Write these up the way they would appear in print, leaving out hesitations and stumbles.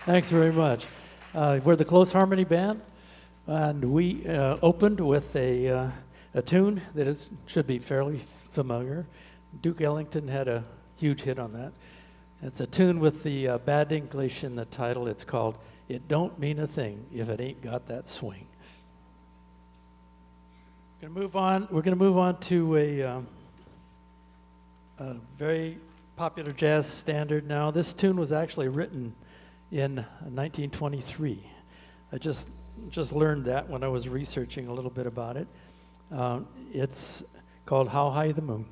Thanks very much. We're the Close Harmony Band, and we opened with a tune that should be fairly familiar. Duke Ellington had a huge hit on that. It's a tune with the bad English in the title. It's called "It Don't Mean a Thing If It Ain't Got That Swing." We're going to move on to a very popular jazz standard now. This tune was actually written in 1923. I just learned that when I was researching a little bit about it. It's called "How High the Moon."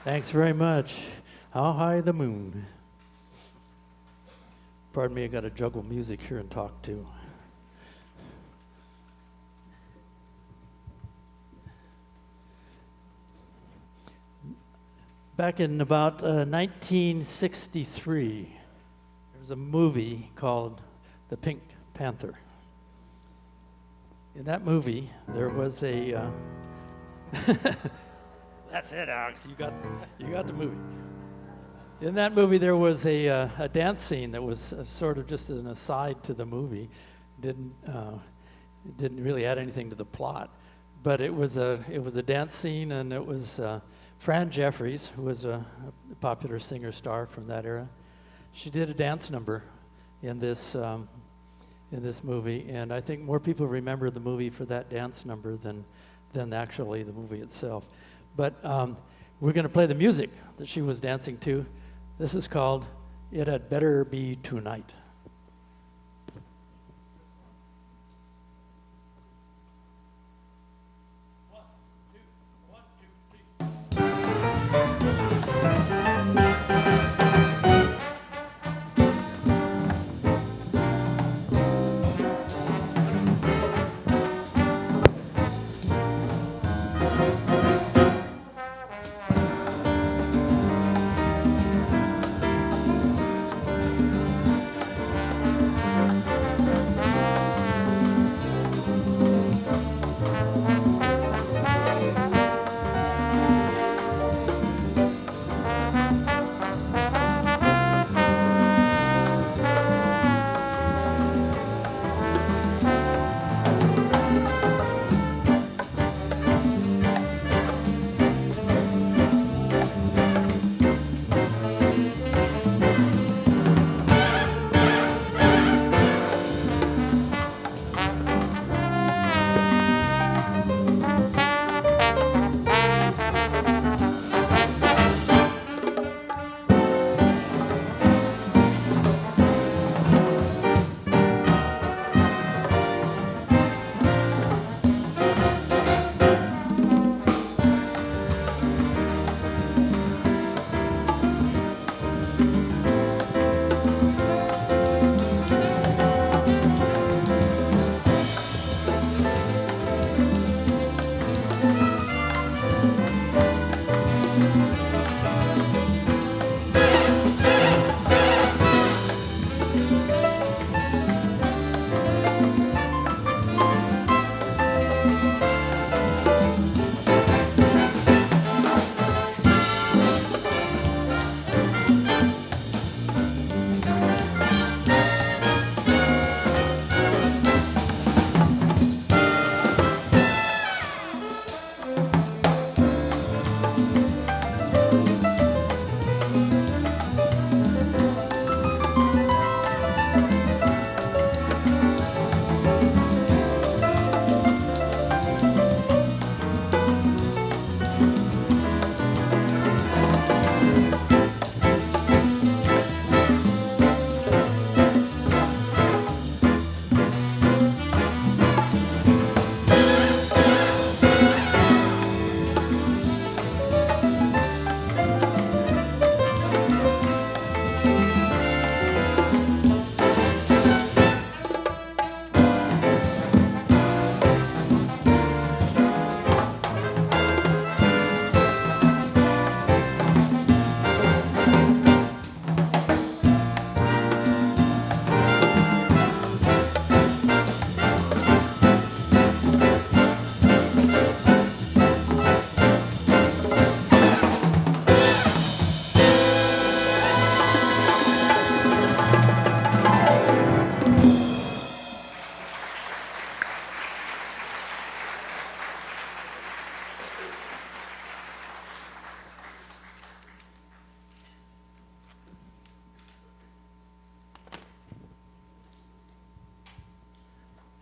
Thanks very much. How High the Moon. Pardon me, I got to juggle music here and talk too. Back in about 1963, there was a movie called The Pink Panther. In that movie, there was a... That's it, Alex. You got the movie. In that movie, there was a dance scene that was sort of just an aside to the movie. Didn't really add anything to the plot, but it was a dance scene, and it was Fran Jeffries, who was a popular singer star from that era. She did a dance number in this movie, and I think more people remember the movie for that dance number than actually the movie itself. But we're going to play the music that she was dancing to. This is called "It Had Better Be Tonight."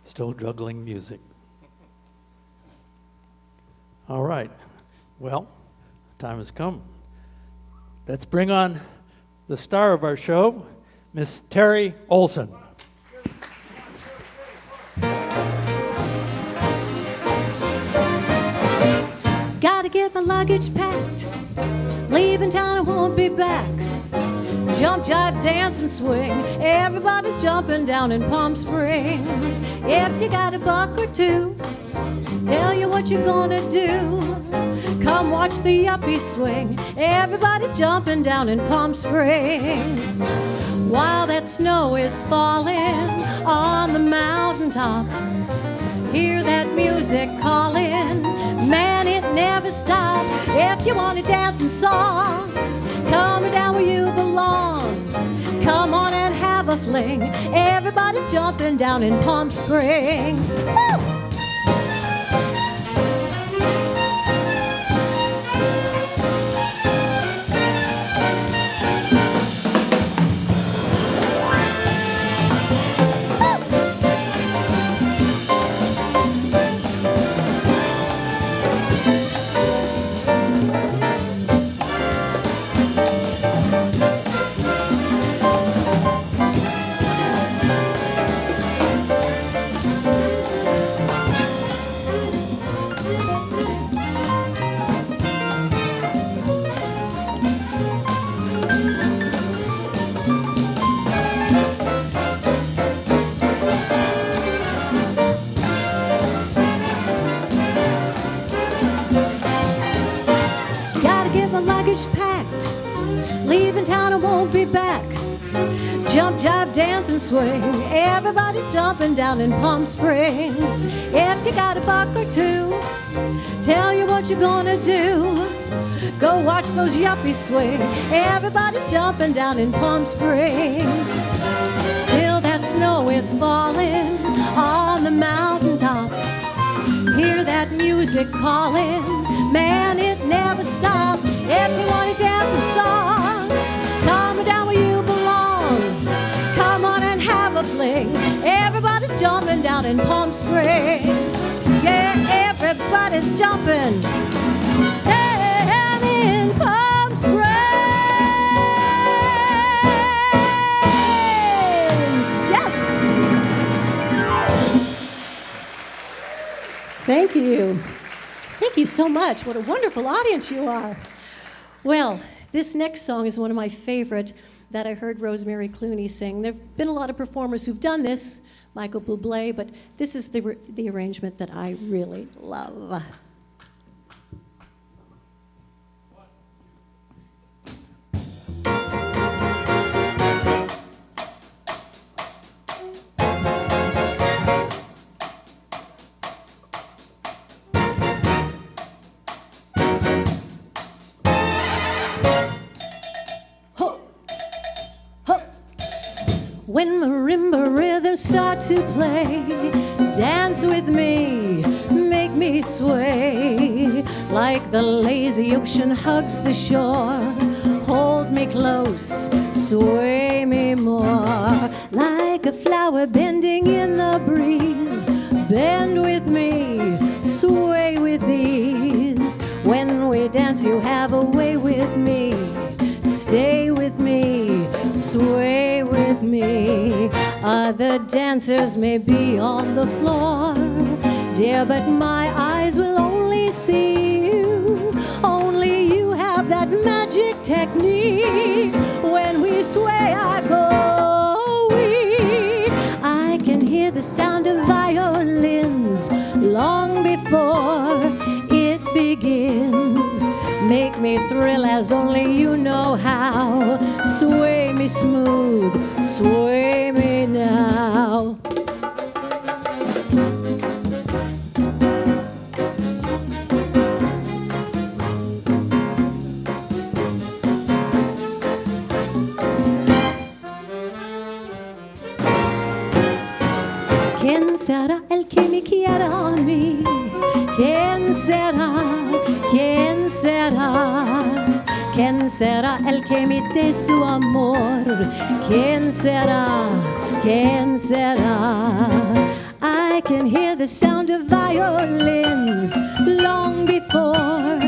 Still juggling music. All right. Well, time has come. Let's bring on the star of our show, Miss Terri Olsen. Gotta get my luggage packed. Leaving town, I won't be back. Jump, jive, dance, and swing. Everybody's jumping down in Palm Springs. If you got a buck or two, tell you what you're gonna do. Come watch the yuppies swing. Everybody's jumping down in Palm Springs. While that snow is falling on the mountaintop, hear that music calling. Man, it never stops. If you want to dance and song, come down where you belong. Come on and have a fling. Everybody's jumping down in Palm Springs. Woo! Leaving town and won't be back. Jump, jive, dance and swing. Everybody's jumping down in Palm Springs. If you got a buck or two, tell you what you're gonna do. Go watch those yuppies swing. Everybody's jumping down in Palm Springs. Still that snow is falling on the mountaintop. Hear that music calling. Man, it never stops. If you want to dance a song, come down where you belong. Come on and have a fling. Everybody's jumping down in Palm Springs. Yeah, everybody's jumping down in Palm Springs. Yes. Thank you. Thank you so much. What a wonderful audience you are. Well, this next song is one of my favorite that I heard Rosemary Clooney sing. There have been a lot of performers who've done this, Michael Bublé, but this is the arrangement that I really love. When marimba rhythms start to play, dance with me, make me sway. Like the lazy ocean hugs the shore, hold me close, sway me more. Like a flower bending in the breeze, bend with me, sway with ease. When we dance, you have a way with me, stay with me, sway with me. Other dancers may be on the floor, dear, but my eyes will only see you. Only you have that magic technique. When we sway, I go weak. I can hear the sound of violins long before it begins. Make me thrill as only you know how. Sway me smooth, sway me now. ¿Quién será el que me quiera a mí? ¿Quién será? ¿Quién será? ¿Quién será el que me dé su amor? ¿Quién será? ¿Quién será? I can hear the sound of violins long before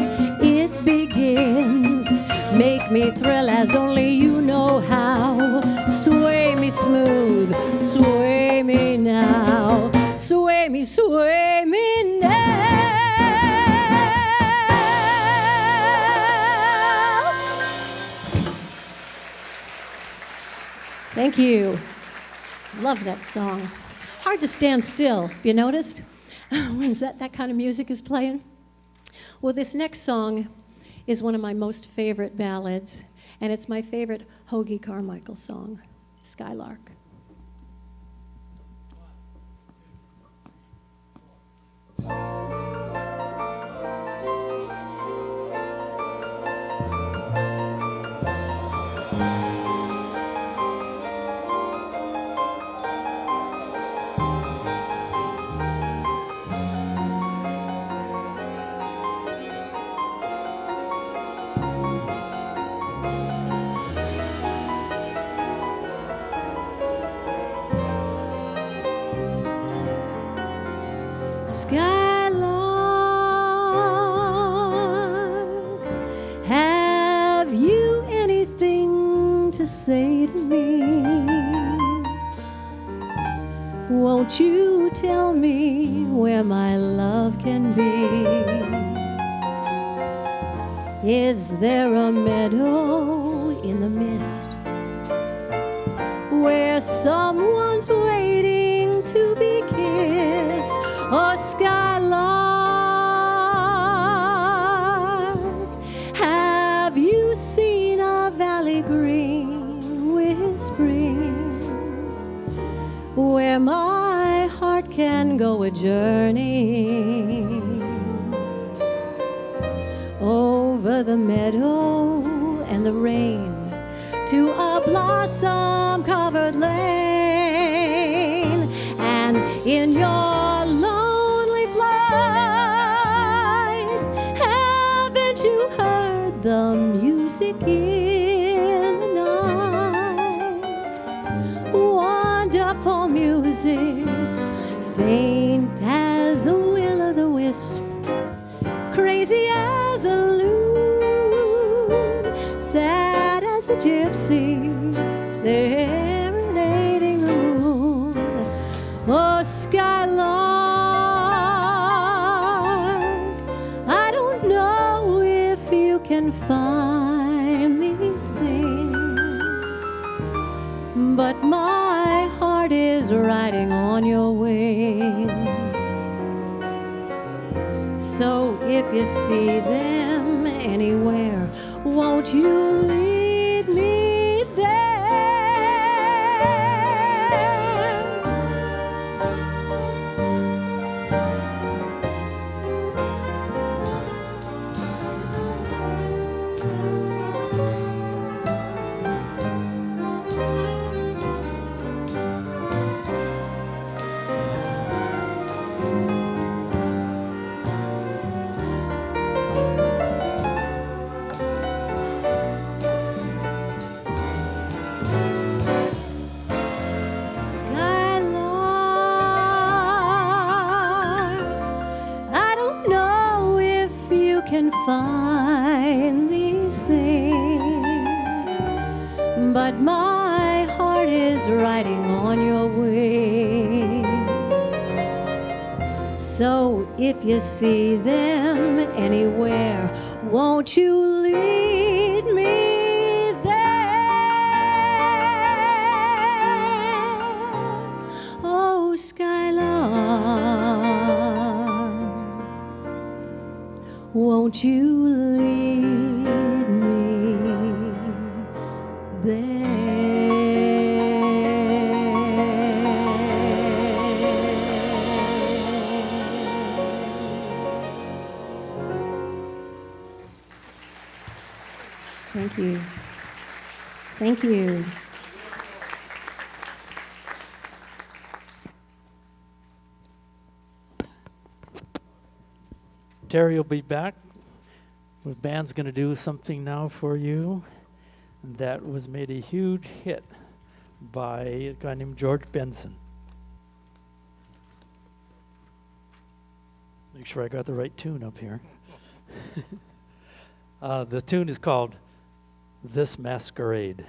it begins. Make me thrill as only you know how. Sway me smooth, sway me now. Sway me now. Thank you. Love that song. Hard to stand still, have you noticed? When that kind of music is playing. Well, this next song is one of my most favorite ballads, and it's my favorite Hoagie Carmichael song, Skylark. Skylark, have you anything to say to me? Won't you tell me where my love can be? Is there a meadow in the mist where someone's waiting to be kissed? Oh, Skylark, have you seen a valley green whispering where my heart can go a journeying over the meadow and the rain to a blossom-covered lane? And in your lonely flight, haven't you heard the music in the night? Wonderful music, faint as a will-o'-the-wisp, crazy as a loon, sad as a gypsy, serenading the moon. Oh, Skylark, I don't know if you can find these things, but my heart is riding on your wings. So if you see them anywhere, won't you lead me there? Can find these things, but my heart is riding on your wings. So if you see them anywhere, won't you lead me there? Oh, Skylark, won't you lead me there? Thank you. Thank you. Terri will be back. The band's going to do something now for you that was made a huge hit by a guy named George Benson. Make sure I got the right tune up here. The tune is called This Masquerade.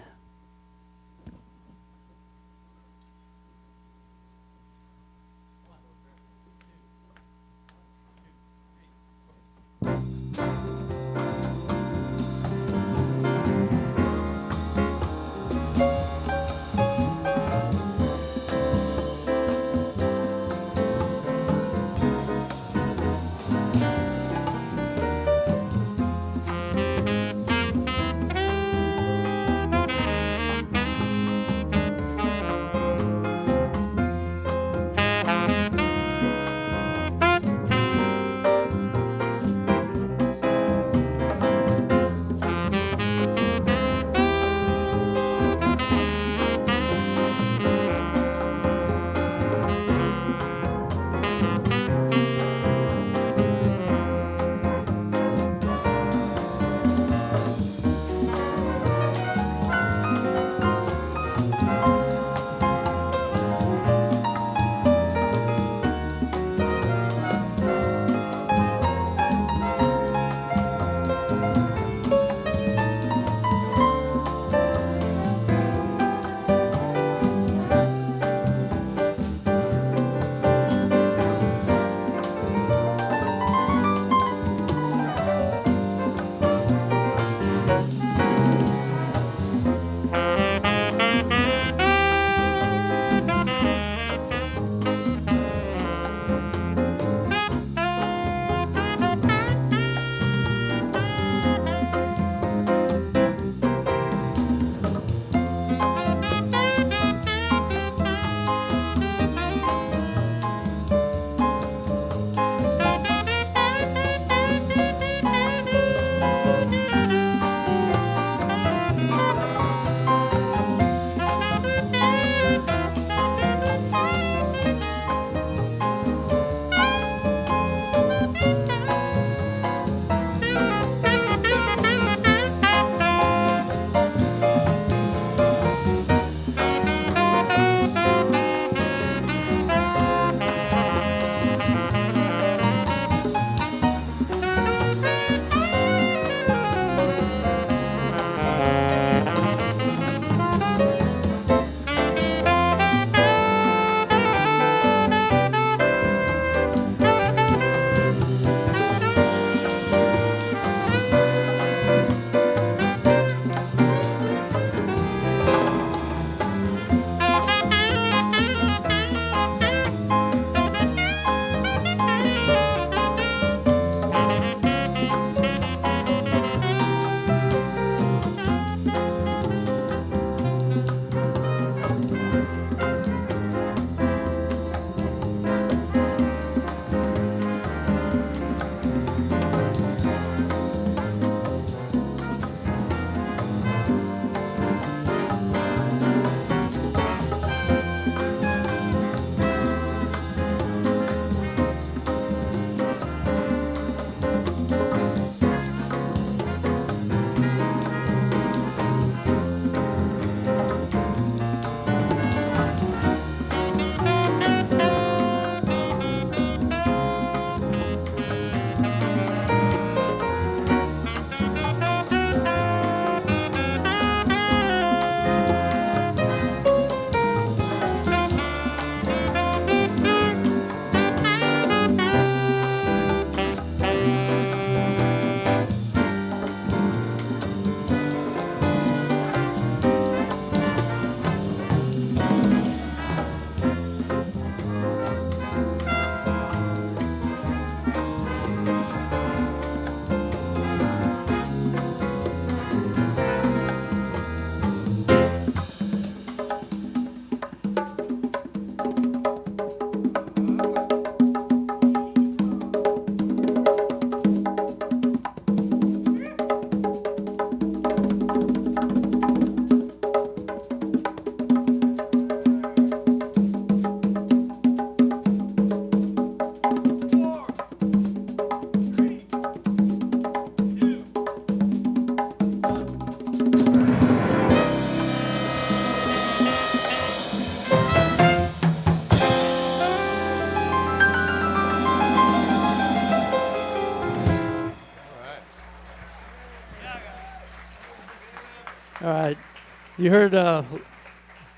You heard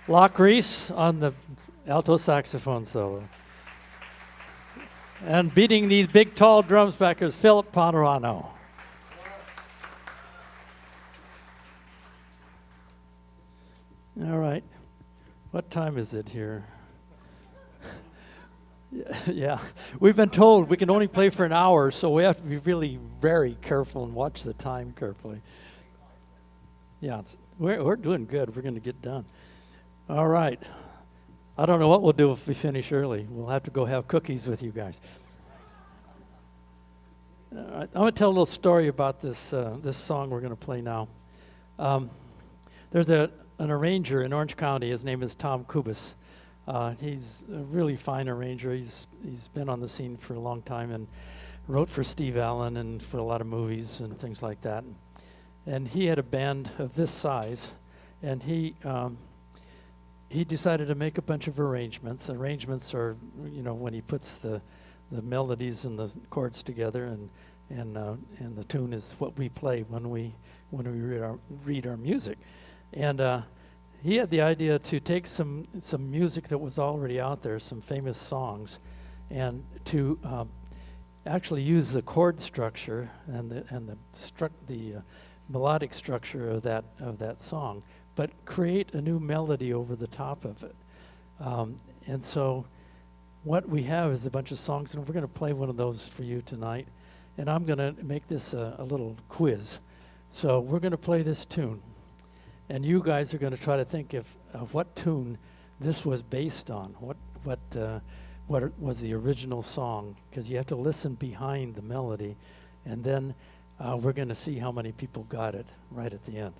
Locke Reese on the alto saxophone solo. And beating these big, tall drums back is Philip Pomerano. All right. What time is it here? Yeah. We've been told we can only play for an hour, so we have to be really very careful and watch the time carefully. Yeah, we're doing good. We're going to get done. All right. I don't know what we'll do if we finish early. We'll have to go have cookies with you guys. I'm going to tell a little story about this this song we're going to play now. There's an arranger in Orange County. His name is Tom Kubis. He's a really fine arranger. He's been on the scene for a long time and wrote for Steve Allen and for a lot of movies and things like that. And he had a band of this size, and he decided to make a bunch of arrangements. Arrangements are, you know, when he puts the melodies and the chords together, and the tune is what we play when we read our music. And he had the idea to take some music that was already out there, some famous songs, and to actually use the chord structure and the melodic structure of that song, but create a new melody over the top of it. And so what we have is a bunch of songs, and we're going to play one of those for you tonight. And I'm going to make this a little quiz. So we're going to play this tune. And you guys are going to try to think of what tune this was based on. What was the original song? Because you have to listen behind the melody. And then we're going to see how many people got it right at the end.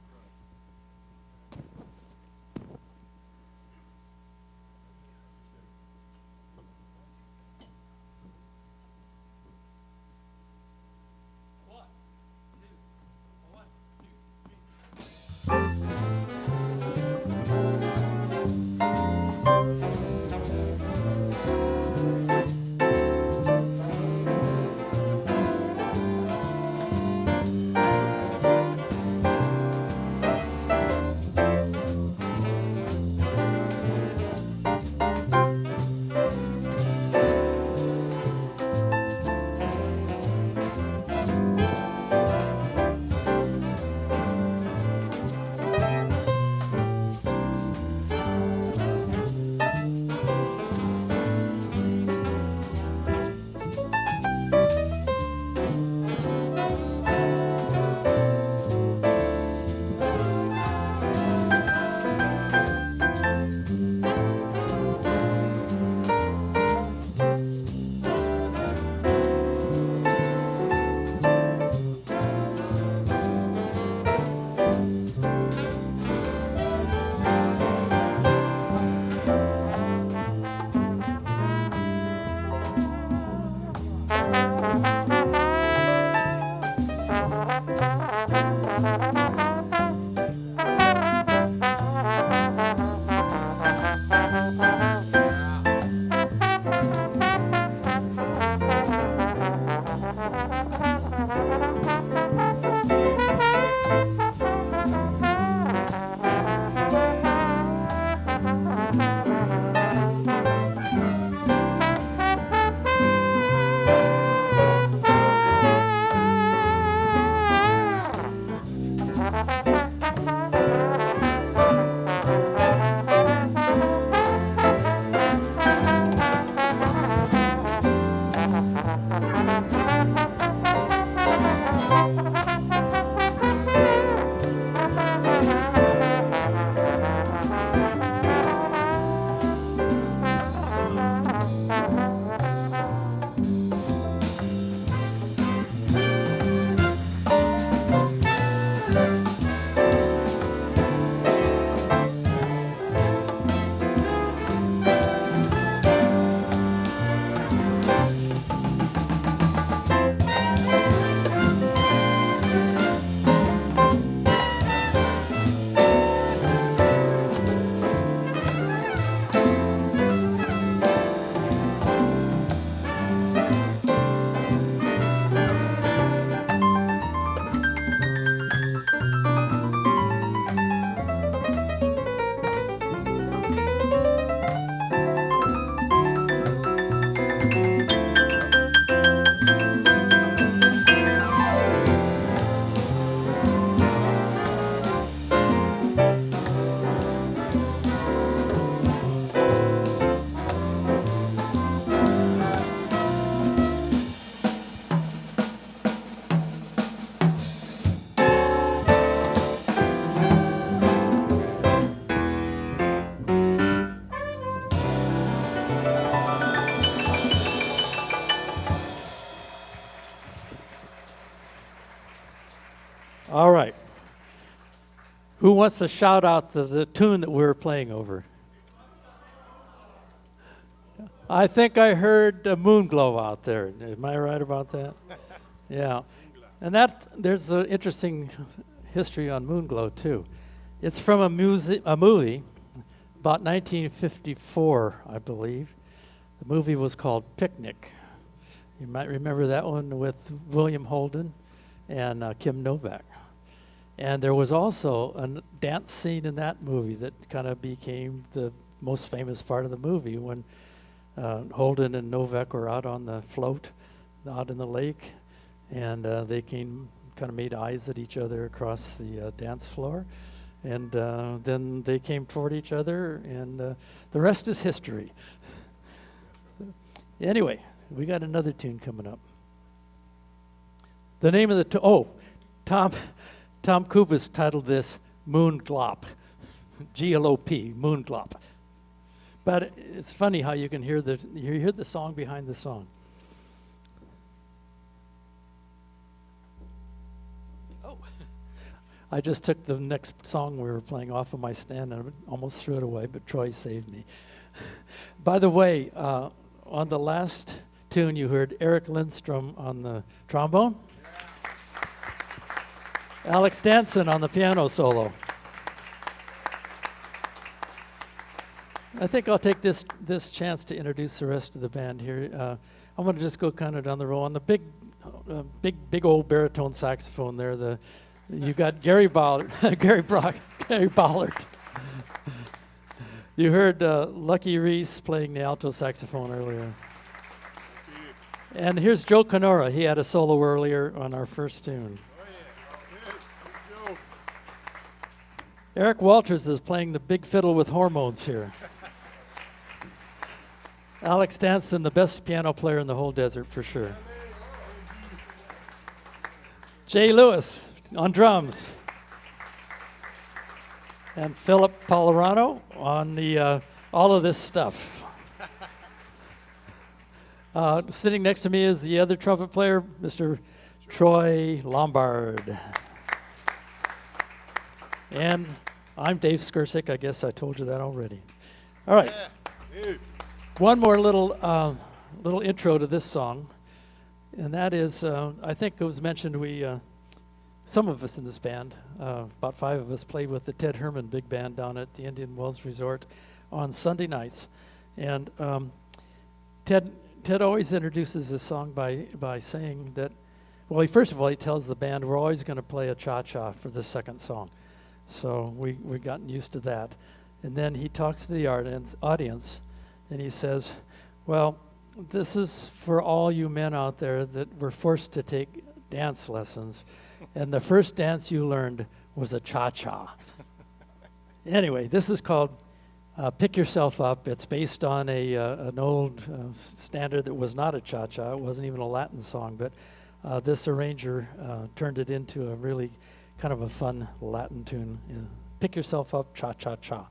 All right. Who wants to shout out the tune that we're playing over? I think I heard Moonglow out there. Am I right about that? Yeah. And there's an interesting history on Moonglow, too. It's from a movie about 1954, I believe. The movie was called Picnic. You might remember that one with William Holden and Kim Novak. And there was also a dance scene in that movie that kind of became the most famous part of the movie when Holden and Novak were out on the float, out in the lake, and they kind of made eyes at each other across the dance floor. And then they came toward each other, and the rest is history. Anyway, we got another tune coming up. The name of the Tom Kubis titled this Moon Glop, G-L-O-P, Moon Glop. But it's funny how you can hear the song behind the song. Oh, I just took the next song we were playing off of my stand and I almost threw it away, but Troy saved me. By the way, on the last tune you heard Eric Lindstrom on the trombone. Alex Danson on the piano solo. I think I'll take this chance to introduce the rest of the band here. I'm going to just go kind of down the row. On the big old baritone saxophone there, you got Gary Ballard, Gary Ballard. You heard Lucky Reese playing the alto saxophone earlier. And here's Joe Canora. He had a solo earlier on our first tune. Eric Walters is playing the big fiddle with hormones here. Alex Danson, the best piano player in the whole desert for sure. Jay Lewis on drums. And Philip Palerano on the all of this stuff. Sitting next to me is the other trumpet player, Mr. Troy Lombard. And I'm Dave Skirsik. I guess I told you that already. All right. One more little intro to this song, and that is, I think it was mentioned some of us in this band, about 5 of us, played with the Ted Herman Big Band down at the Indian Wells Resort on Sunday nights. And Ted always introduces this song by saying that, well, first of all, he tells the band we're always going to play a cha-cha for the second song. So we've gotten used to that. And then he talks to the audience, and he says, well, this is for all you men out there that were forced to take dance lessons, and the first dance you learned was a cha-cha. Anyway, this is called Pick Yourself Up. It's based on an old standard that was not a cha-cha. It wasn't even a Latin song, but this arranger turned it into a really kind of a fun Latin tune. Pick Yourself Up, cha-cha-cha.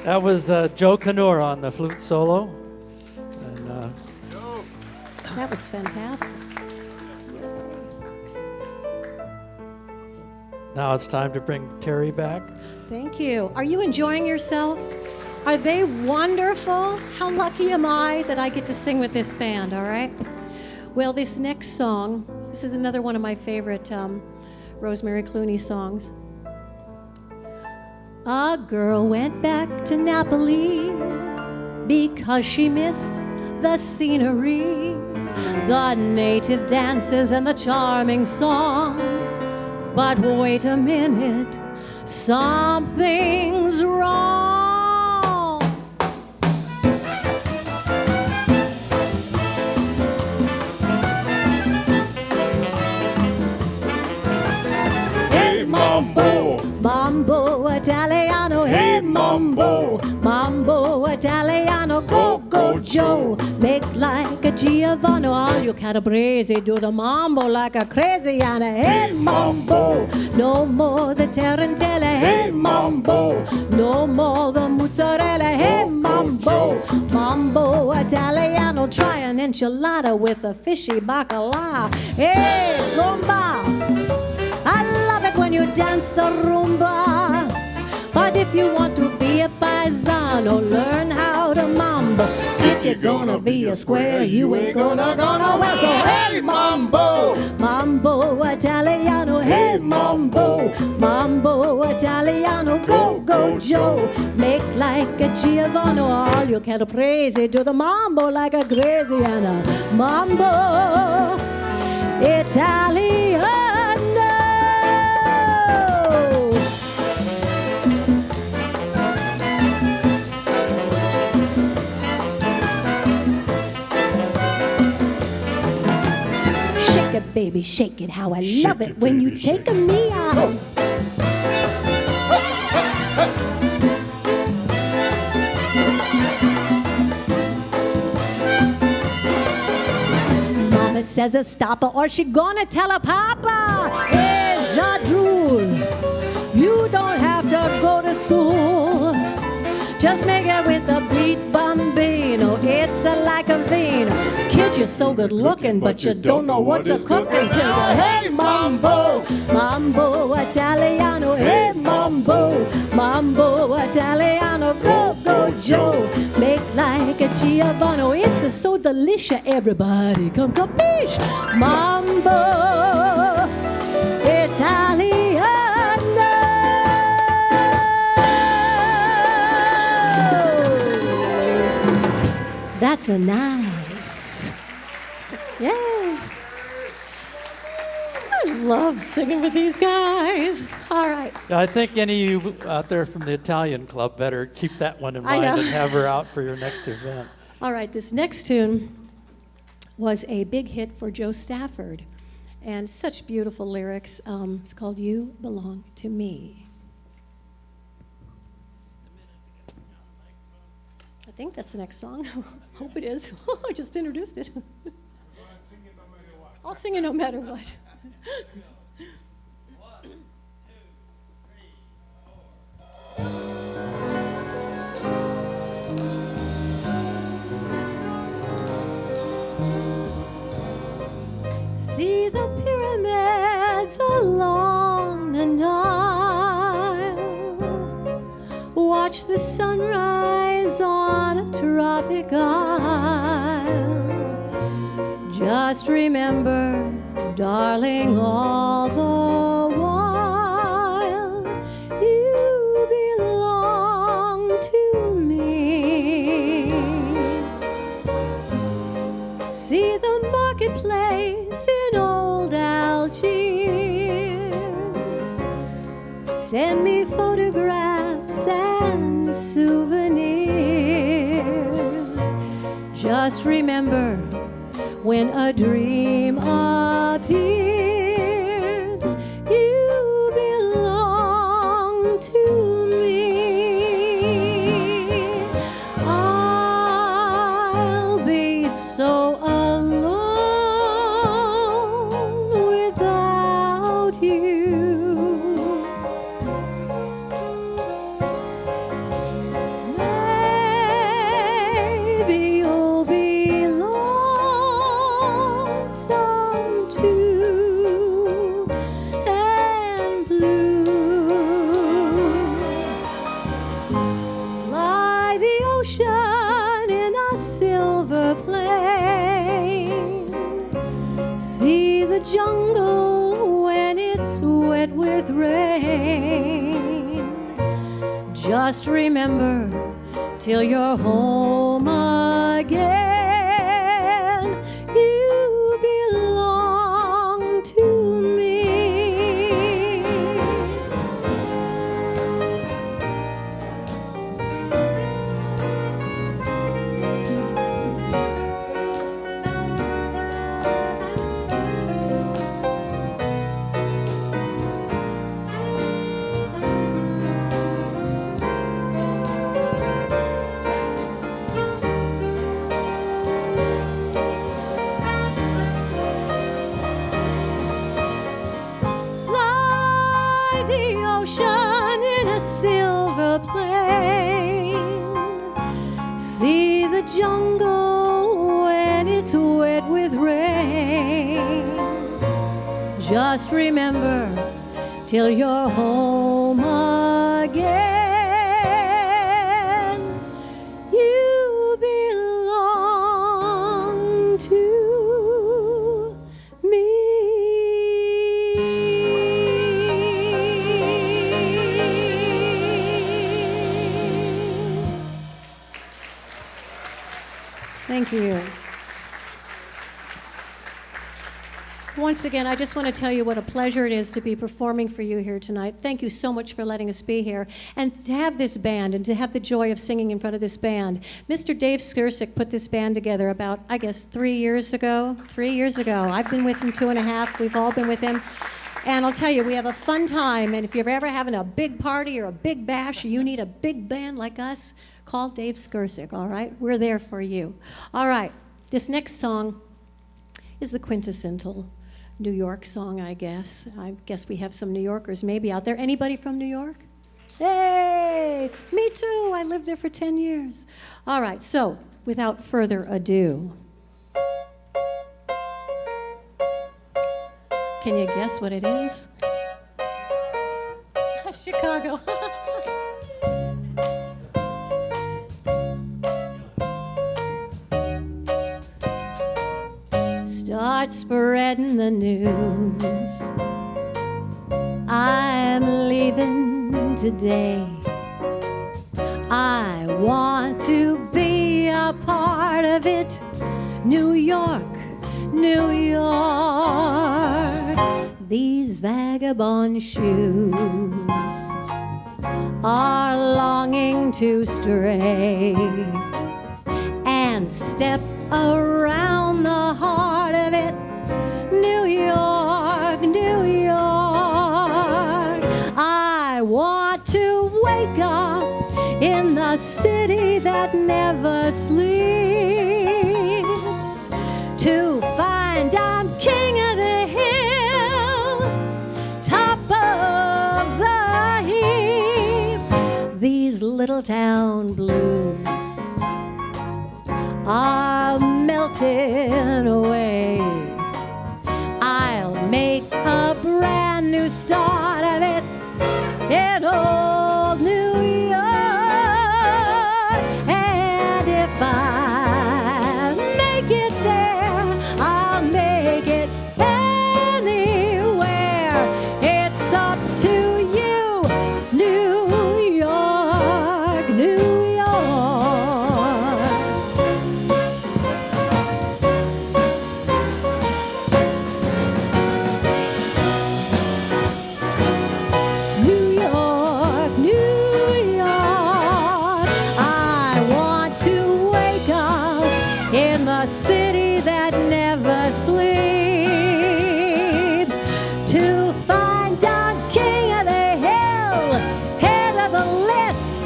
That was Joe Canor on the flute solo. And That was fantastic. now it's time to bring Terri back. Thank you. Are you enjoying yourself? Are they wonderful? How lucky am I that I get to sing with this band, all right? Well, this next song, this is another one of my favorite Rosemary Clooney songs. A girl went back to Napoli because she missed the scenery, the native dances and the charming songs. But wait a minute, something's wrong. Hey Mambo, Mambo Italiano, hey Mambo, Mambo Italiano, go go Joe, make like a Giovanni, all you calabrese do the mambo like a crazy Anna, hey Mambo, no more the tarantella, hey Mambo, no more the mozzarella, hey Mambo, Mambo Italiano, try an enchilada with a fishy bacala, hey Gomba. I love it when you dance the rumba. But if you want to be a paisano, learn how to mambo. If you're gonna be a square, you ain't gonna well. So hey mambo, mambo Italiano, hey mambo, mambo Italiano, go go Joe, make like a Giovanni, all you can't praise it, do the mambo like a Graziana, mambo Italiano. Shake it, baby, shake it, how I love it when you take me out. Mama says a stopper or she gonna tell her papa. Hey, Jadrul, you don't have to go to school. Just make it with a beat bambino. It's like a vino. Kid, you're so good looking, but you don't know what to cook until hey mambo, mambo Italiano, hey mambo, mambo Italiano, go go Joe, make like a Giovanni. It's so delicious, everybody come capiche, mambo Italiano. That's a nice. Yay. I love singing with these guys. All right. I think any of you out there from the Italian club better keep that one in I mind know. and have her out for your next event. All right, this next tune was a big hit for Joe Stafford, and such beautiful lyrics. It's called You Belong to Me. I think that's the next song. Hope it is. I just introduced it. I'll sing it no matter what. See the pyramids along the Nile. Watch the sunrise on a tropic isle. Just remember, darling, all the while you belong to me. See the marketplace in old Algiers. Send me photographs and souvenirs. Just remember, when a dream appears, you belong to me. I'll be so alone without you. Just remember till you're home again, you belong to me. Fly the ocean in a silver plane. See the jungle when it's wet with rain. Just remember till you're home again, you belong to me. Thank you. Once again, I just want to tell you what a pleasure it is to be performing for you here tonight. Thank you so much for letting us be here. And to have this band and to have the joy of singing in front of this band. Mr. Dave Skirsik put this band together about, I guess, 3 years ago. 3 years ago. I've been with him 2.5. We've all been with him. And I'll tell you, we have a fun time. And if you're ever having a big party or a big bash, or you need a big band like us, call Dave Skirsik, all right? We're there for you. All right, this next song is the quintessential New York song, I guess. I guess we have some New Yorkers maybe out there. Anybody from New York? Hey, me too. I lived there for 10 years. All right, so without further ado, can you guess what it is? Chicago. Start spreading the news. I'm leaving today. I want to be a part of it. New York, New York. These vagabond shoes are longing to stray and step around the heart of it. New York, New York. I want to wake up in the city that never sleeps, to find I'm king of the hill, top of the heap. These little town blues are melting away. I'll make a brand new start of it in old New York. And if I make it there, I'll make it anywhere. It's up to you, New York, New York. City that never sleeps, to find out king of the hill, head of the list,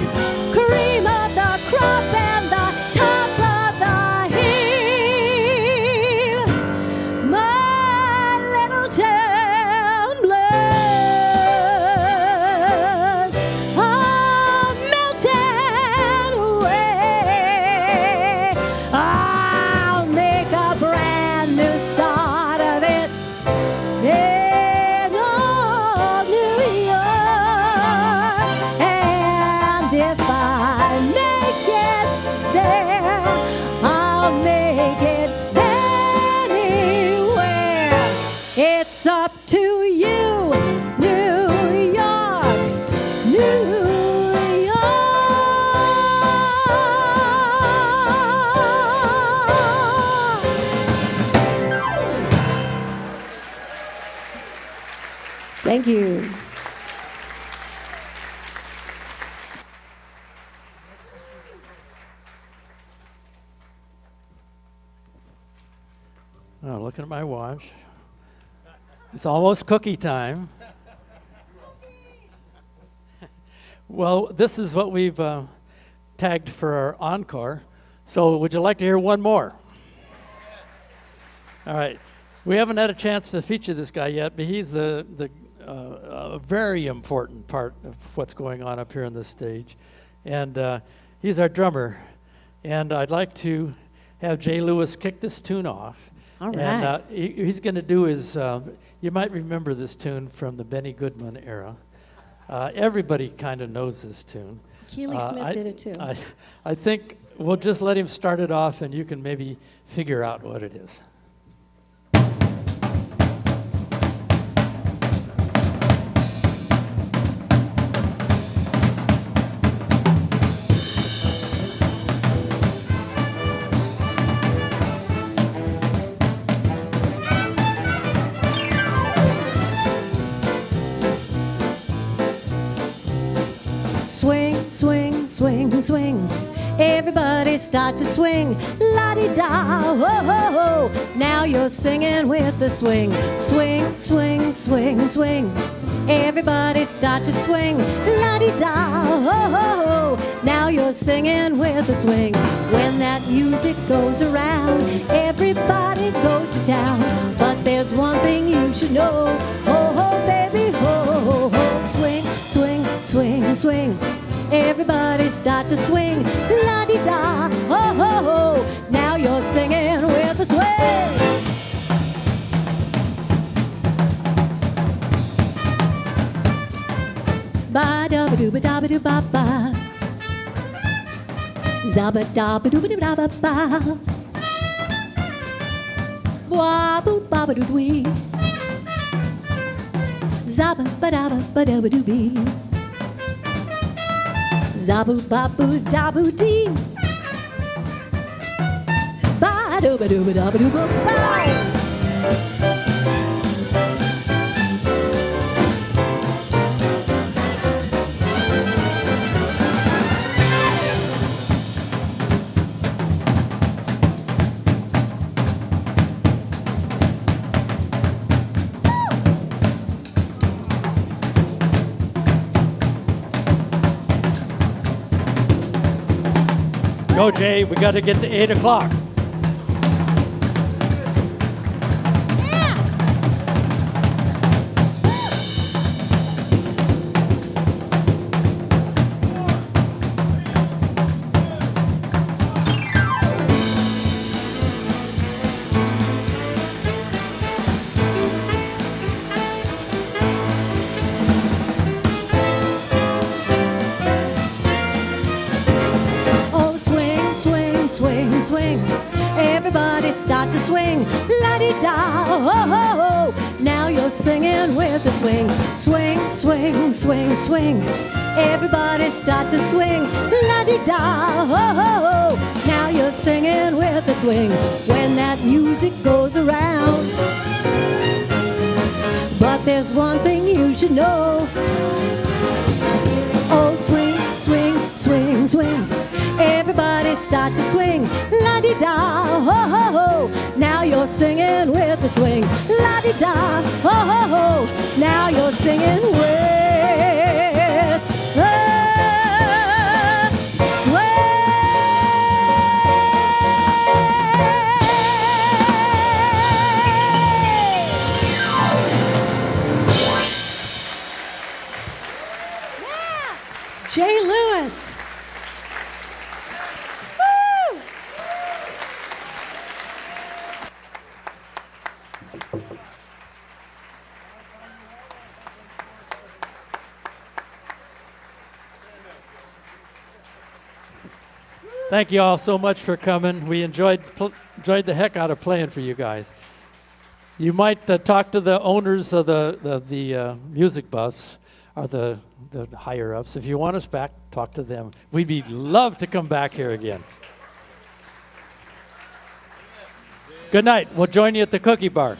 cream of the crop, and the top of the heap. My little town blood are melting away. I'll make a brand new start of it in old New York. And if I make it there, I'll make it anywhere. It's up to you, New York, New York. Thank you. Oh, looking at my watch. It's almost cookie time. Well, this is what we've tagged for our encore. So would you like to hear one more? All right. We haven't had a chance to feature this guy yet, but he's a very important part of what's going on up here on this stage. And he's our drummer. And I'd like to have Jay Lewis kick this tune off. All right. And he's going to do his, you might remember this tune from the Benny Goodman era. Everybody kind of knows this tune. Keely Smith did it too. I think we'll just let him start it off and you can maybe figure out what it is. Swing, swing, swing, swing. Everybody start to swing. La-di-da, ho-ho-ho. Now you're singing with the swing. Swing, swing, swing, swing. Everybody start to swing. La-di-da, ho-ho-ho. Now you're singing with the swing. When that music goes around, everybody goes to town. But there's one thing you should know. Ho-ho, baby, ho-ho-ho. Swing, swing, swing, swing. Everybody start to swing. La-di-da, ho-ho-ho. Now you're singing with the swing. Ba-da-ba-doo-ba-da-ba-doo-ba-ba. Zabba-da-ba-doo-ba-doo-ba-ba. Wa-boo-ba-ba-doo-dwee. Zabba-ba-da-ba-ba-da-ba-doo-bee. Zaboo-ba-boo-da-boo-dee. Ba-doo-ba-doo-ba-da-ba-doo-ba-ba. Go, Jay. We got to get to 8 o'clock. Swing, everybody start to swing. La-di-da, ho-ho-ho. Now you're singing with the swing. Swing, swing, swing, swing. Everybody start to swing. La-di-da, ho-ho-ho. Now you're singing with the swing. When that music goes around. But there's one thing you should know. Oh, swing, swing, swing, swing. Everybody start to swing. La-di-da, ho-ho-ho. Now you're singing with the swing. La-di-da, ho-ho-ho. Now you're singing with the swing. Yeah. Jay Lewis. Thank you all so much for coming. We enjoyed the heck out of playing for you guys. You might talk to the owners of the music buffs or the higher ups. If you want us back, talk to them. We'd love to come back here again. Good night. We'll join you at the cookie bar.